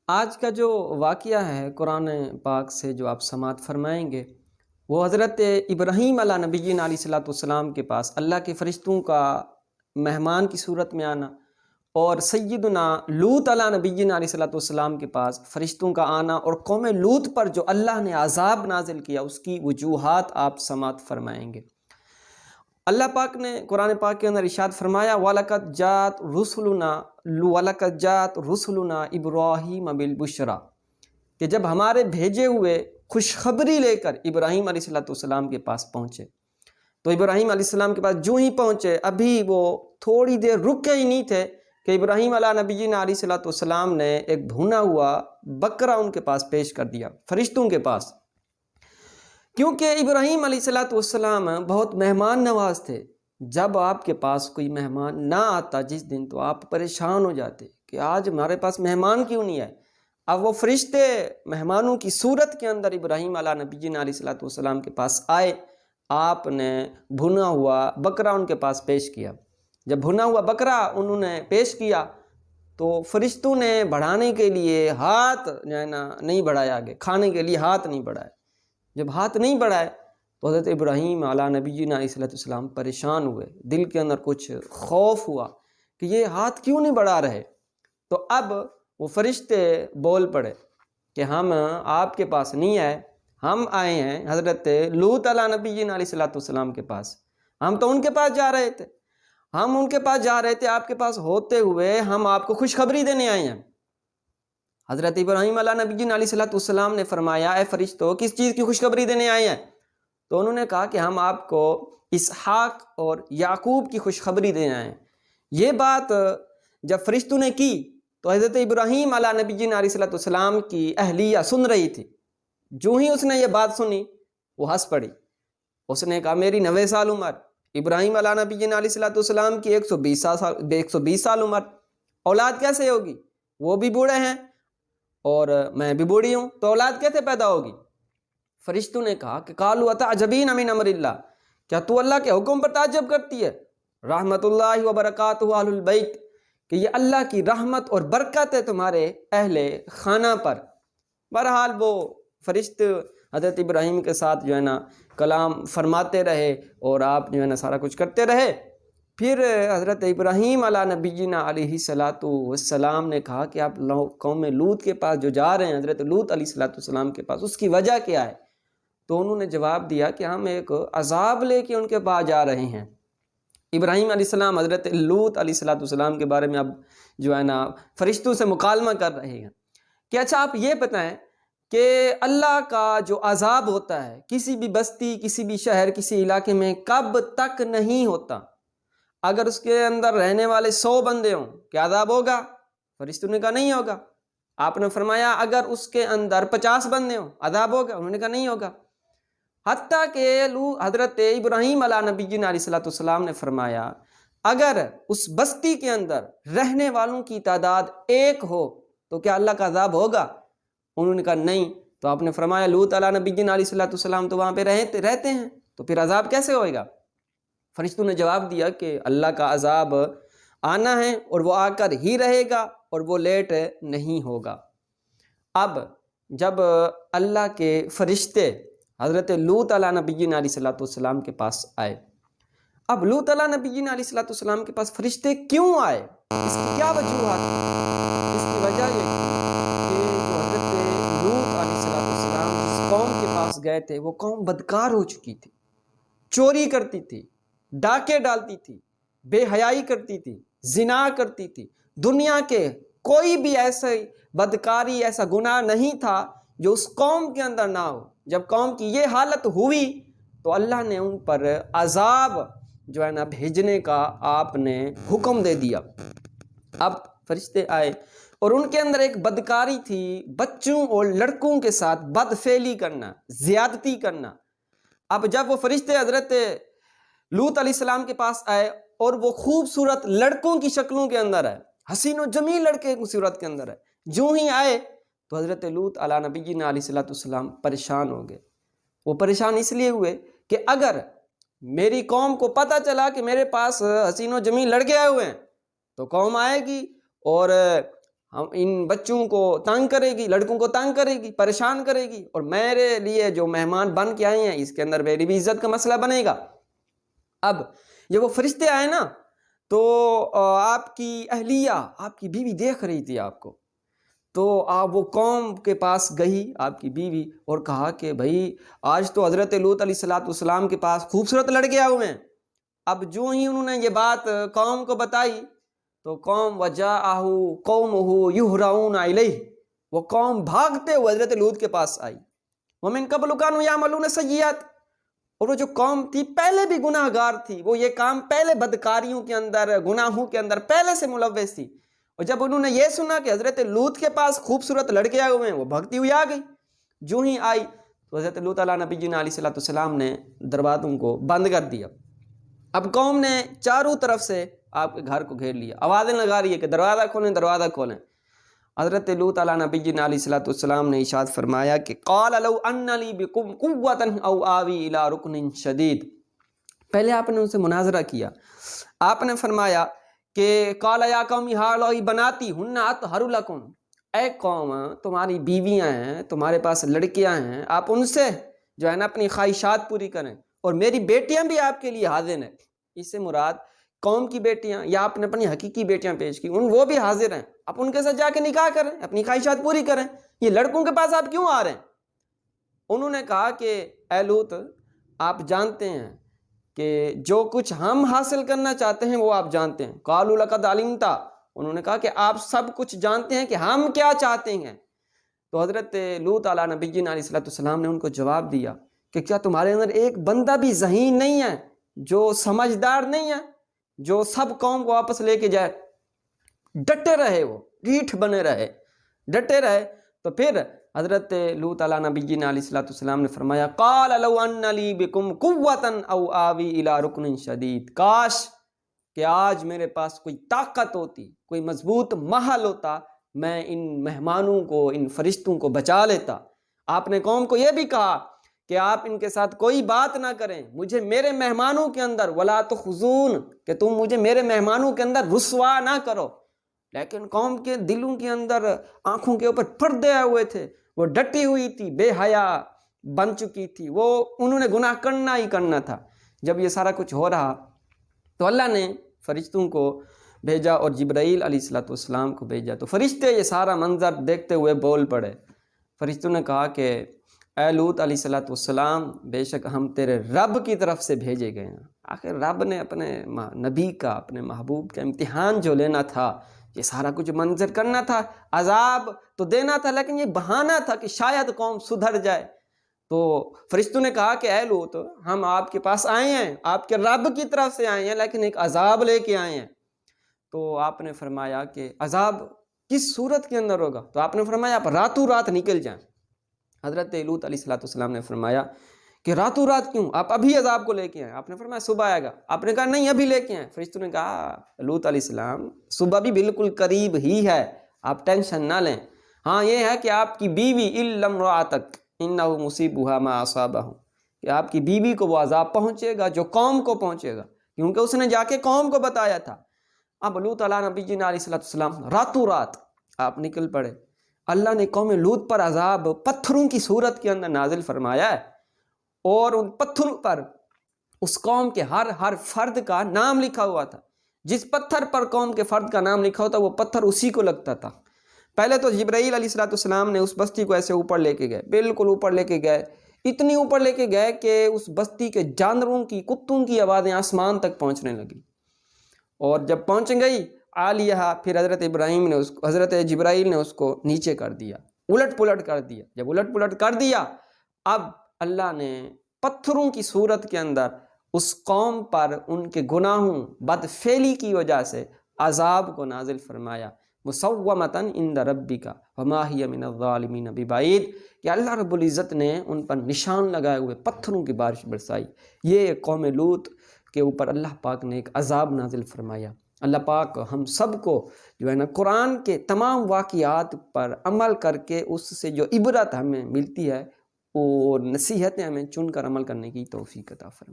آج کا جو واقعہ ہے قرآن پاک سے جو آپ سماعت فرمائیں گے، وہ حضرت ابراہیم علیہ نبینا علیہ الصلوۃ والسلام کے پاس اللہ کے فرشتوں کا مہمان کی صورت میں آنا، اور سیدنا لوط علیہ نبینا علیہ الصلوۃ والسلام کے پاس فرشتوں کا آنا، اور قوم لوط پر جو اللہ نے عذاب نازل کیا اس کی وجوہات آپ سماعت فرمائیں گے۔ اللہ پاک نے قرآن پاک کے اندر ارشاد فرمایا وَلَقَدْ جَاءَتْ رُسُلُنَا إِبْرَاهِيمَ بِالْبُشْرَىٰ، کہ جب ہمارے بھیجے ہوئے خوشخبری لے کر ابراہیم علیہ السلام کے پاس پہنچے، تو ابراہیم علیہ السلام کے پاس جو ہی پہنچے ابھی وہ تھوڑی دیر رکے ہی نہیں تھے کہ ابراہیم علیہ نبینا علیہ السلام نے ایک بھونا ہوا بکرا ان کے پاس پیش کر دیا فرشتوں کے پاس، کیونکہ ابراہیم علیہ السلام بہت مہمان نواز تھے۔ جب آپ کے پاس کوئی مہمان نہ آتا جس دن، تو آپ پریشان ہو جاتے کہ آج ہمارے پاس مہمان کیوں نہیں آئے۔ اب وہ فرشتے مہمانوں کی صورت کے اندر ابراہیم علیہ نبینا علیہ السلام کے پاس آئے، آپ نے بھنا ہوا بکرا ان کے پاس پیش کیا۔ جب بھنا ہوا بکرا انہوں نے پیش کیا تو فرشتوں نے بڑھانے کے لیے ہاتھ نہیں بڑھایا، آگے کھانے کے لیے ہاتھ نہیں بڑھائے۔ جب ہاتھ نہیں بڑھائے تو حضرت ابراہیم علیہ نبینا علیہ السلام پریشان ہوئے، دل کے اندر کچھ خوف ہوا کہ یہ ہاتھ کیوں نہیں بڑھا رہے۔ تو اب وہ فرشتے بول پڑے کہ ہم آپ کے پاس نہیں آئے، ہم آئے ہیں حضرت لوط علیہ نبینا علیہ السلام کے پاس، ہم تو ان کے پاس جا رہے تھے، ہم ان کے پاس جا رہے تھے، آپ کے پاس ہوتے ہوئے ہم آپ کو خوشخبری دینے آئے ہیں۔ حضرت ابراہیم علیہ نبینا علیہ السلام نے فرمایا اے فرشتو کس چیز کی خوشخبری دینے آئے ہیں؟ تو انہوں نے کہا کہ ہم آپ کو اسحاق اور یعقوب کی خوشخبری دینے آئے ہیں۔ یہ بات جب فرشتوں نے کی تو حضرت ابراہیم علیہ نبینا علیہ السلام کی اہلیہ سن رہی تھی، جو ہی اس نے یہ بات سنی وہ ہنس پڑی۔ اس نے کہا میری 90 سال عمر، ابراہیم علیہ نبینا علیہ السلام کی 120 سال عمر، اولاد کیسے ہوگی؟ وہ بھی بوڑھے ہیں اور میں بھی بوڑھی ہوں، تو اولاد کیسے پیدا ہوگی؟ فرشتوں نے کہا کہ قالوا اتعجبین من امر اللہ، کیا تو اللہ کے حکم پر تعجب کرتی ہے؟ رحمت اللہ وبرکاتہ اہل البیت، کہ یہ اللہ کی رحمت اور برکت ہے تمہارے اہل خانہ پر۔ بہرحال وہ فرشت حضرت ابراہیم کے ساتھ کلام فرماتے رہے اور آپ سارا کچھ کرتے رہے۔ پھر حضرت ابراہیم علیہ نبینا علیہ السلام نے کہا کہ آپ قوم لوط کے پاس جو جا رہے ہیں، حضرت لوط علیہ السلام کے پاس، اس کی وجہ کیا ہے؟ تو انہوں نے جواب دیا کہ ہم ایک عذاب لے کے ان کے پاس جا رہے ہیں۔ ابراہیم علیہ السلام حضرت لوط علیہ السلام کے بارے میں اب فرشتوں سے مکالمہ کر رہے ہیں کہ اچھا آپ یہ بتائیں کہ اللہ کا جو عذاب ہوتا ہے کسی بھی بستی، کسی بھی شہر، کسی علاقے میں کب تک نہیں ہوتا؟ اگر اس کے اندر رہنے والے 100 بندے ہوں کیا عذاب ہوگا؟ فرشتوں نے کہا نہیں ہوگا۔ آپ نے فرمایا اگر اس کے اندر 50 بندے ہوں عذاب ہوگا؟ انہوں نے کہا نہیں ہوگا۔ حتیٰ کہ حضرت ابراہیم علیہ نبینا علیہ السلام نے فرمایا اگر اس بستی کے اندر رہنے والوں کی تعداد 1 ہو تو کیا اللہ کا عذاب ہوگا؟ انہوں نے کہا نہیں۔ تو آپ نے فرمایا لوط علیہ نبینا علیہ السلام تو وہاں پہ رہتے ہیں، تو پھر عذاب کیسے ہوئے گا؟ فرشتوں نے جواب دیا کہ اللہ کا عذاب آنا ہے اور وہ آ کر ہی رہے گا اور وہ لیٹ نہیں ہوگا۔ اب جب اللہ کے فرشتے حضرت لوط علیہ نبینا علیہ السلام کے پاس آئے، اب لوط علیہ نبینا علیہ السلام کے پاس فرشتے کیوں آئے؟ اس کی کیا وجوہات؟ اس کی وجہ یہ کہ جو حضرت لوط علیہ السلام جس قوم کے پاس گئے تھے وہ قوم بدکار ہو چکی تھی، چوری کرتی تھی، ڈاکے ڈالتی تھی، بے حیائی کرتی تھی، زنا کرتی تھی، دنیا کے کوئی بھی ایسے بدکاری، ایسا گناہ نہیں تھا جو اس قوم کے اندر نہ ہو۔ جب قوم کی یہ حالت ہوئی تو اللہ نے ان پر عذاب بھیجنے کا آپ نے حکم دے دیا۔ اب فرشتے آئے اور ان کے اندر ایک بدکاری تھی، بچوں اور لڑکوں کے ساتھ بدفعلی کرنا، زیادتی کرنا۔ اب جب وہ فرشتے حضرت لوط علیہ السلام کے پاس آئے اور وہ خوبصورت لڑکوں کی شکلوں کے اندر ہے، حسین و جمیل لڑکے کی صورت کے اندر ہے، جو ہی آئے تو حضرت لوط علیہ نبینا علیہ السلام پریشان ہو گئے۔ وہ پریشان اس لیے ہوئے کہ اگر میری قوم کو پتہ چلا کہ میرے پاس حسین و جمیل لڑکے آئے ہوئے ہیں تو قوم آئے گی اور ہم ان بچوں کو تنگ کرے گی، لڑکوں کو تنگ کرے گی، پریشان کرے گی، اور میرے لیے جو مہمان بن کے آئے ہیں اس کے اندر میری بھی عزت کا مسئلہ بنے گا۔ اب جب وہ فرشتے آئے نا تو آپ کی اہلیہ، آپ کی بیوی دیکھ رہی تھی آپ کو، تو آپ وہ قوم کے پاس گئی آپ کی بیوی اور کہا کہ بھائی آج تو حضرت لوط علیہ السلام کے پاس خوبصورت لڑکے آئے ہوئے ہیں۔ اب جو ہی انہوں نے یہ بات قوم کو بتائی تو قوم وجاءہ قومہ یہرعون الیہ، وہ قوم بھاگتے ہوئے حضرت لوط کے پاس آئی۔ ومن قبل کانوا یعملون السیئات، اور وہ جو قوم تھی پہلے بھی گناہ گار تھی، وہ یہ کام پہلے بدکاریوں کے اندر، گناہوں کے اندر پہلے سے ملوث تھی، اور جب انہوں نے یہ سنا کہ حضرت لوط کے پاس خوبصورت لڑکے آئے ہوئے ہیں وہ بھگتی ہوئی آ گئی۔ جو ہی آئی تو حضرت لوط علیہ نبی جینا علیہ السلام نے دروازوں کو بند کر دیا۔ اب قوم نے چاروں طرف سے آپ کے گھر کو گھیر لیا، آوازیں لگا رہی ہے کہ دروازہ کھولیں، دروازہ کھولیں۔ حضرت لوط علیہ نبی جینا علیہ السلام نے ارشاد فرمایا کہ قال لو ان لی بکم قوۃ او آوی الی رکن شدید۔ پہلے آپ نے ان سے مناظرہ کیا، آپ نے فرمایا کہ قال یا قوم ہؤلاء بناتی ہن اطہر لکم، اے قوم تمہاری بیویاں ہیں، تمہارے پاس لڑکیاں ہیں، آپ ان سے جو ہے نا اپنی خواہشات پوری کریں، اور میری بیٹیاں بھی آپ کے لیے حاضر ہیں۔ اس سے مراد قوم کی بیٹیاں یا آپ نے اپنی حقیقی بیٹیاں پیش کی، وہ بھی حاضر ہیں، آپ ان کے ساتھ جا کے نکاح کریں، اپنی خواہشات پوری کریں، یہ لڑکوں کے پاس آپ کیوں آ رہے ہیں؟ انہوں نے کہا کہ اے لوط آپ جانتے ہیں کہ جو کچھ ہم حاصل کرنا چاہتے ہیں وہ آپ جانتے ہیں۔ قالوا لقد علمت، انہوں نے کہا کہ آپ سب کچھ جانتے ہیں کہ ہم کیا چاہتے ہیں۔ تو حضرت لوط علیہ نبی جینا علیہ السلام نے ان کو جواب دیا کہ کیا تمہارے اندر ایک بندہ بھی ذہین نہیں ہے، جو سمجھدار نہیں ہے، جو سب قوم کو واپس لے کے جائے؟ ڈٹے رہے، وہ ڈیٹھ بنے رہے، ڈٹے رہے۔ تو پھر حضرت لوط علیہ نبی جینا علیہ السلام نے فرمایا قال لو ان لی بکم قوۃ او آوی الی رکن شدید، کاش کہ آج میرے پاس کوئی طاقت ہوتی، کوئی مضبوط محل ہوتا، میں ان مہمانوں کو، ان فرشتوں کو بچا لیتا۔ آپ نے قوم کو یہ بھی کہا کہ آپ ان کے ساتھ کوئی بات نہ کریں، مجھے میرے مہمانوں کے اندر ولا تخزون، کہ تم مجھے میرے مہمانوں کے اندر رسوا نہ کرو۔ لیکن قوم کے دلوں کے اندر، آنکھوں کے اوپر پردے آئے ہوئے تھے، وہ ڈٹی ہوئی تھی، بے حیا بن چکی تھی، وہ انہوں نے گناہ کرنا ہی کرنا تھا۔ جب یہ سارا کچھ ہو رہا تو اللہ نے فرشتوں کو بھیجا اور جبرائیل علیہ السلام کو بھیجا، تو فرشتے یہ سارا منظر دیکھتے ہوئے بول پڑے۔ فرشتوں نے کہا کہ اے لوط علیہ السلام، بے شک ہم تیرے رب کی طرف سے بھیجے گئے ہیں۔ آخر رب نے اپنے نبی کا، اپنے محبوب کا امتحان جو لینا تھا، یہ سارا کچھ منظر کرنا تھا، عذاب تو دینا تھا، لیکن یہ بہانہ تھا کہ شاید قوم سدھر جائے۔ تو فرشتوں نے کہا کہ اے لوط، ہم آپ کے پاس آئے ہیں، آپ کے رب کی طرف سے آئے ہیں، لیکن ایک عذاب لے کے آئے ہیں۔ تو آپ نے فرمایا کہ عذاب کس صورت کے اندر ہوگا؟ تو آپ نے فرمایا آپ راتوں رات نکل جائیں۔ حضرت لوط علیہ السلام نے فرمایا کہ راتوں رات کیوں؟ آپ ابھی عذاب کو لے کے آئیں۔ آپ نے فرمایا صبح آئے گا۔ آپ نے کہا نہیں، ابھی لے کے آئیں۔ فرشتوں نے کہا لوط علیہ السلام، صبح بھی بالکل قریب ہی ہے، آپ ٹینشن نہ لیں۔ ہاں یہ ہے کہ آپ کی بیوی الا امرأتک انہ مصیبھا ما اصابہ، کہ آپ کی بیوی کو وہ عذاب پہنچے گا جو قوم کو پہنچے گا، کیونکہ اس نے جا کے قوم کو بتایا تھا۔ اب لوط علیہ نبی جینا علیہ السلام راتوں رات آپ نکل پڑے۔ اللہ نے قوم لوط پر عذاب پتھروں کی صورت کے اندر نازل فرمایا ہے، اور ان پتھروں پر اس قوم کے ہر فرد کا نام لکھا ہوا تھا۔ جس پتھر پر قوم کے فرد کا نام لکھا ہوتا وہ پتھر اسی کو لگتا تھا۔ پہلے تو جبرائیل علیہ السلام نے اس بستی کو ایسے اوپر لے کے گئے، بالکل اوپر لے کے گئے، اتنی اوپر لے کے گئے کہ اس بستی کے جانوروں کی، کتوں کی آوازیں آسمان تک پہنچنے لگی۔ اور جب پہنچ گئی عالیہ، پھر حضرت جبرائیل نے اس کو نیچے کر دیا، الٹ پلٹ کر دیا۔ جب الٹ پلٹ کر دیا، اب اللہ نے پتھروں کی صورت کے اندر اس قوم پر ان کے گناہوں، بدفعلی کی وجہ سے عذاب کو نازل فرمایا، مسومۃ عند ربک وما ہی من الظالمین ببعید، کہ اللہ رب العزت نے ان پر نشان لگائے ہوئے پتھروں کی بارش برسائی۔ یہ قوم لوط کے اوپر اللہ پاک نے ایک عذاب نازل فرمایا۔ اللہ پاک ہم سب کو جو ہے نا قرآن کے تمام واقعات پر عمل کر کے اس سے جو عبرت ہمیں ملتی ہے اور نصیحتیں ہمیں چن کر عمل کرنے کی توفیق عطا فرمائے۔